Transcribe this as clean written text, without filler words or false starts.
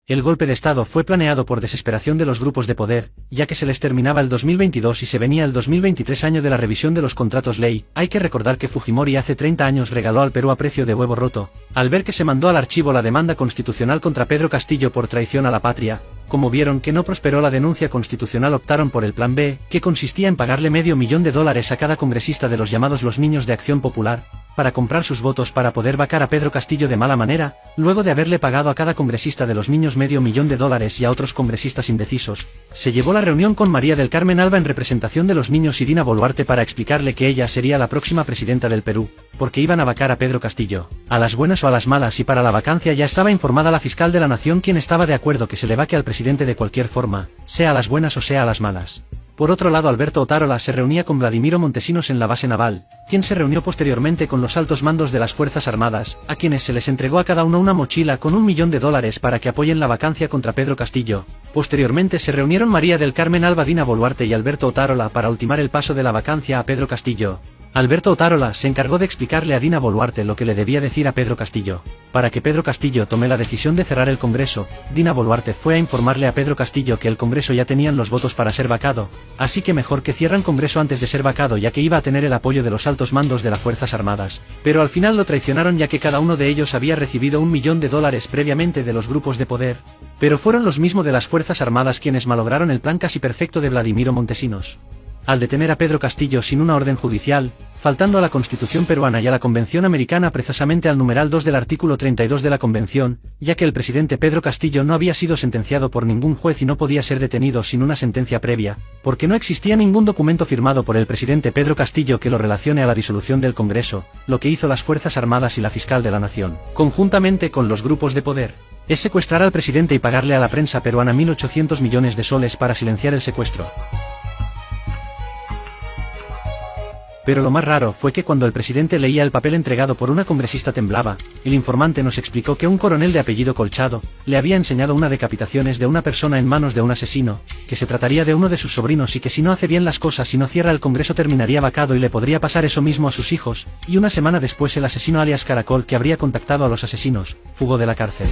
El golpe de Estado fue planeado por desesperación de los grupos de poder, ya que se les terminaba el 2022 y se venía el 2023, año de la revisión de los contratos ley. Hay que recordar que Fujimori hace 30 años regaló al Perú a precio de huevo roto, al ver que se mandó al archivo la demanda constitucional contra Pedro Castillo por traición a la patria. Como vieron que no prosperó la denuncia constitucional, optaron por el plan B, que consistía en pagarle $500,000 a cada congresista de los llamados los Niños de Acción Popular, para comprar sus votos para poder vacar a Pedro Castillo de mala manera. Luego de haberle pagado a cada congresista de los niños $500,000 y a otros congresistas indecisos, se llevó la reunión con María del Carmen Alba en representación de los niños y Dina Boluarte para explicarle que ella sería la próxima presidenta del Perú, porque iban a vacar a Pedro Castillo, a las buenas o a las malas, y para la vacancia ya estaba informada la fiscal de la nación, quien estaba de acuerdo que se le vaque al presidente de cualquier forma, sea a las buenas o sea a las malas. Por otro lado, Alberto Otárola se reunía con Vladimiro Montesinos en la base naval, quien se reunió posteriormente con los altos mandos de las Fuerzas Armadas, a quienes se les entregó a cada uno una mochila con $1,000,000 para que apoyen la vacancia contra Pedro Castillo. Posteriormente se reunieron María del Carmen Alba, Dina Boluarte y Alberto Otárola para ultimar el paso de la vacancia a Pedro Castillo. Alberto Otárola se encargó de explicarle a Dina Boluarte lo que le debía decir a Pedro Castillo. Para que Pedro Castillo tome la decisión de cerrar el Congreso, Dina Boluarte fue a informarle a Pedro Castillo que el Congreso ya tenían los votos para ser vacado, así que mejor que cierran Congreso antes de ser vacado, ya que iba a tener el apoyo de los altos mandos de las Fuerzas Armadas. Pero al final lo traicionaron, ya que cada uno de ellos había recibido $1,000,000 previamente de los grupos de poder. Pero fueron los mismos de las Fuerzas Armadas quienes malograron el plan casi perfecto de Vladimiro Montesinos. Al detener a Pedro Castillo sin una orden judicial, faltando a la Constitución peruana y a la Convención Americana, precisamente al numeral 2 del artículo 32 de la Convención, ya que el presidente Pedro Castillo no había sido sentenciado por ningún juez y no podía ser detenido sin una sentencia previa, porque no existía ningún documento firmado por el presidente Pedro Castillo que lo relacione a la disolución del Congreso. Lo que hizo las Fuerzas Armadas y la fiscal de la nación, conjuntamente con los grupos de poder, es secuestrar al presidente y pagarle a la prensa peruana 1.800 millones de soles para silenciar el secuestro. Pero lo más raro fue que cuando el presidente leía el papel entregado por una congresista temblaba. El informante nos explicó que un coronel de apellido Colchado le había enseñado una decapitación de una persona en manos de un asesino, que se trataría de uno de sus sobrinos y que si no hace bien las cosas y no cierra el Congreso terminaría vacado y le podría pasar eso mismo a sus hijos. Y una semana después el asesino alias Caracol, que habría contactado a los asesinos, fugó de la cárcel.